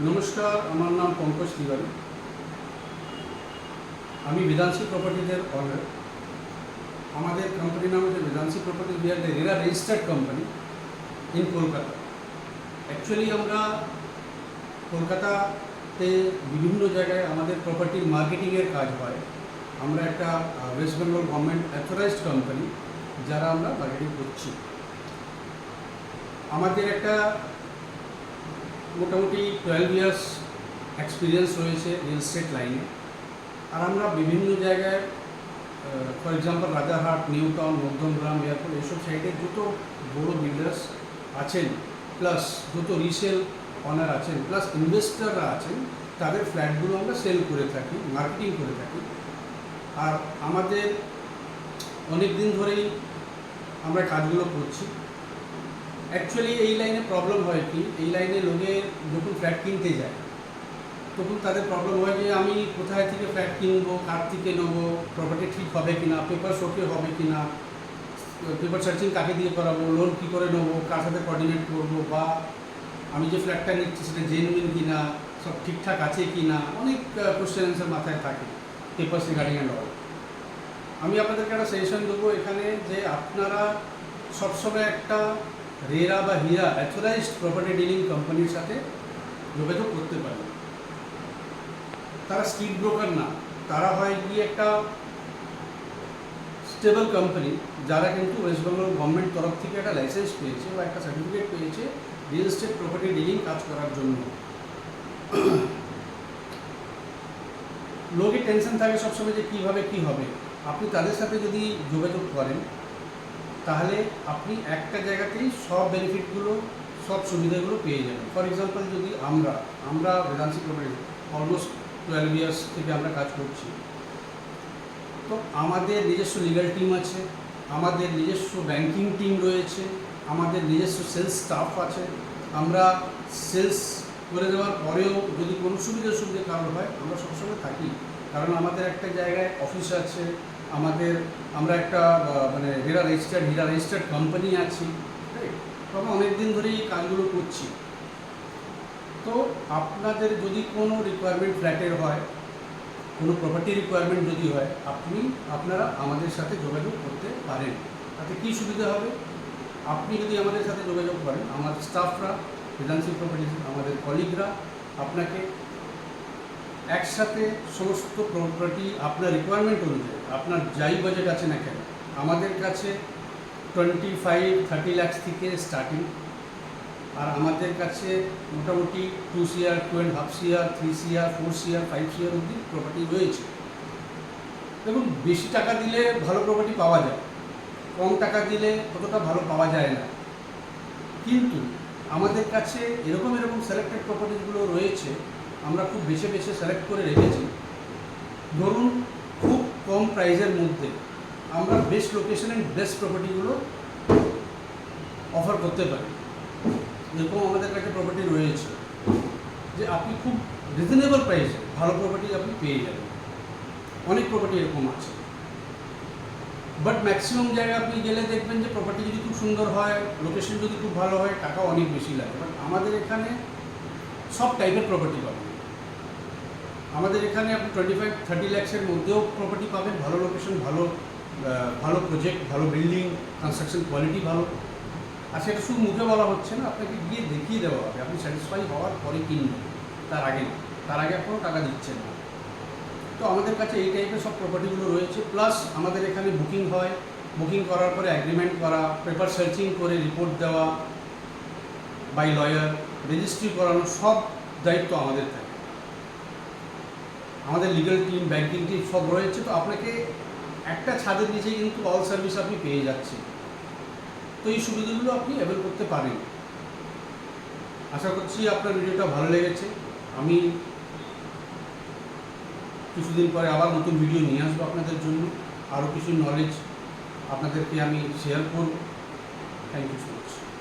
নমস্কার, আমার নাম পঙ্কজ তিওয়ারি। আমি বেদান্সি প্রপার্টিজের অনার। আমাদের কোম্পানির নাম হচ্ছে Vedansi properties. We are the RERA registered company in Kolkata. Actually আমরা কলকাতাতে বিভিন্ন জায়গায় আমাদের প্রপার্টির মার্কেটিংয়ের কাজ হয়। আমরা একটা West Bengal government authorised company, যারা আমরা মার্কেটিং করছি। আমাদের একটা মোটামুটি 12 ইয়ার্স এক্সপিরিয়েন্স রয়েছে রিয়েল এস্টেট লাইনে। আর আমরা বিভিন্ন জায়গায়, for example Rajarhat, new town, Madhyamgram, airport, এইসব সাইডে যত বড় বিল্ডার্স আছেন, প্লাস যত রিসেল অনার আছেন, প্লাস ইনভেস্টাররা আছেন, তাদের ফ্ল্যাটগুলো আমরা সেল করে থাকি, মার্কেটিং করে থাকি। আর আমাদের অনেক দিন ধরেই আমরা কাজগুলো করছি। অ্যাকচুয়ালি এই লাইনে প্রবলেম হয় কি, এই লাইনে লোকে যখন ফ্ল্যাট কিনতে যায় তখন তাদের প্রবলেম হয় যে আমি কোথায় থেকে ফ্ল্যাট কিনবো, কার থেকে নেবো, প্রপার্টি ঠিক হবে কিনা, পেপার শোকে হবে কিনা, পেপার সার্চিং কাকে দিয়ে করাবো, লোন কী করে নেবো, কার সাথে কোঅর্ডিনেট করবো, বা আমি যে ফ্ল্যাটটা নিচ্ছি সেটা জেনুইন কিনা, সব ঠিকঠাক আছে কি না, অনেক কোশ্চেন অ্যান্সার মাথায় থাকে পেপার্স রিগার্ডিং অ্যান্ড অল। আমি আপনাদেরকে একটা সাজেশন দেবো এখানে, যে আপনারা সবসময় একটা রেরা বা হীরা অথরাইজড প্রপার্টি ডিলিং কোম্পানির সাথে যোগাযোগ করতে পারেন। তারা স্ট্রিট ব্রোকার না, তারা হয় গিয়ে একটা স্টেবল কোম্পানি, যারা কিন্তু ওয়েস্ট বেঙ্গল গভর্নমেন্ট তরফ থেকে একটা লাইসেন্স পেয়েছে বা একটা সার্টিফিকেট পেয়েছে রিয়েল এস্টেট প্রপার্টি ডিলিং কাজ করার জন্য। লোকের টেনশন থাকে সবসময় যে কীভাবে কী হবে। আপনি তাদের সাথে যদি যোগাযোগ করেন তাহলে আপনি একটা জায়গাতেই সব বেনিফিটগুলো, সব সুবিধাগুলো পেয়ে যাবেন। ফর এক্সাম্পল, যদি আমরা বেদান্সি প্রপার্টি অলমোস্ট 12 ইয়ার্স থেকে আমরা কাজ করছি, তো আমাদের নিজস্ব লিগাল টিম আছে, আমাদের নিজস্ব ব্যাংকিং টিম রয়েছে, আমাদের নিজস্ব সেলস স্টাফ আছে। আমরা সেলস করে দেওয়ার পরেও যদি কোনো সুবিধা কারণ হয়, আমরা সবসময় থাকি। কারণ আমাদের একটা জায়গায় অফিস আছে, আমরা একটা মানে হীরা রেজিস্টার্ড কোম্পানি আছি, রাইট? তো আমরা অনেক দিন ধরেই এই কাজগুলো করছি। তো আপনাদের যদি কোনো রিকোয়ারমেন্ট ফ্ল্যাটের হয়, কোনো প্রপার্টি রিকোয়ারমেন্ট যদি হয়, আপনারা আমাদের সাথে যোগাযোগ করতে পারেন। তাতে কী সুবিধা হবে, আপনি যদি আমাদের সাথে যোগাযোগ করেন, আমাদের স্টাফরা, বেদান্সি প্রপার্টিজ আমাদের কলিগরা আপনাকে একসাথে সমস্ত প্রপার্টি আপনার রিকোয়ারমেন্ট অনুযায়ী, আপনার যাই বাজেট আছে না কেন, আমাদের কাছে 25-30 লাখ থেকে স্টার্টিং। আর আমাদের কাছে মোটামুটি 2 CR, 2.5 CR, 3 CR, 4 CR, 5 CR অবধি প্রপার্টি রয়েছে। দেখুন, বেশি টাকা দিলে ভালো প্রপার্টি পাওয়া যায়, কম টাকা দিলে ততটা ভালো পাওয়া যায় না। কিন্তু আমাদের কাছে এরকম সিলেক্টেড প্রপার্টিগুলো রয়েছে, আমরা খুব বেছে বেছে সিলেক্ট করে রেখেছি। ধরুন, খুব কম প্রাইসের মধ্যে আমরা বেস্ট লোকেশন অ্যান্ড বেস্ট প্রপার্টিগুলো অফার করতে পারি। এরকম আমাদের কাছে প্রপার্টি রয়েছে যে আপনি খুব রিজনেবল প্রাইসে ভালো প্রপার্টি আপনি পেয়ে যাবেন। অনেক প্রপার্টি এরকম আছে, বাট ম্যাক্সিমাম জায়গায় আপনি গেলে দেখবেন যে প্রপার্টি যদি খুব সুন্দর হয়, লোকেশন যদি খুব ভালো হয়, টাকা অনেক বেশি লাগে। বাট আমাদের এখানে সব টাইপের প্রপার্টি পাবেন। আমাদের এখানে আপনি 25-30 লাখের মধ্যেও প্রপার্টি পাবেন, ভালো লোকেশন, ভালো প্রজেক্ট, ভালো বিল্ডিং, কনস্ট্রাকশন কোয়ালিটি ভালো। আর সেটা শুধু মুখে বলা হচ্ছে না, আপনাকে গিয়ে দেখিয়ে দেওয়া হবে। আপনি স্যাটিসফাই হওয়ার পরে কিনবেন, তার আগে কোনো টাকা দিচ্ছেন না। তো আমাদের কাছে এই টাইপের সব প্রপার্টিগুলো রয়েছে। প্লাস আমাদের এখানে বুকিং হয়, বুকিং করার পরে অ্যাগ্রিমেন্ট করা, পেপার সার্চিং করে রিপোর্ট দেওয়া বাই লয়ার, রেজিস্ট্রি করানো, সব দায়িত্ব আমাদের থাকে। আমাদের লিগাল টিম, ব্যাংকিং টিম সব রয়েছে। তো আপনাকে একটা ছাদের নিচে কিন্তু অল সার্ভিস আপনি পেয়ে যাচ্ছেন। তো এই সুবিধাগুলো আপনি অ্যাভেল করতে পারেন। আশা করছি আপনার ভিডিওটা ভালো লেগেছে। আমি কিছুদিন পরে আবার নতুন ভিডিও নিয়ে আসবো আপনাদের জন্য। আরও কিছু নলেজ আপনাদেরকে আমি শেয়ার করব। Thank you.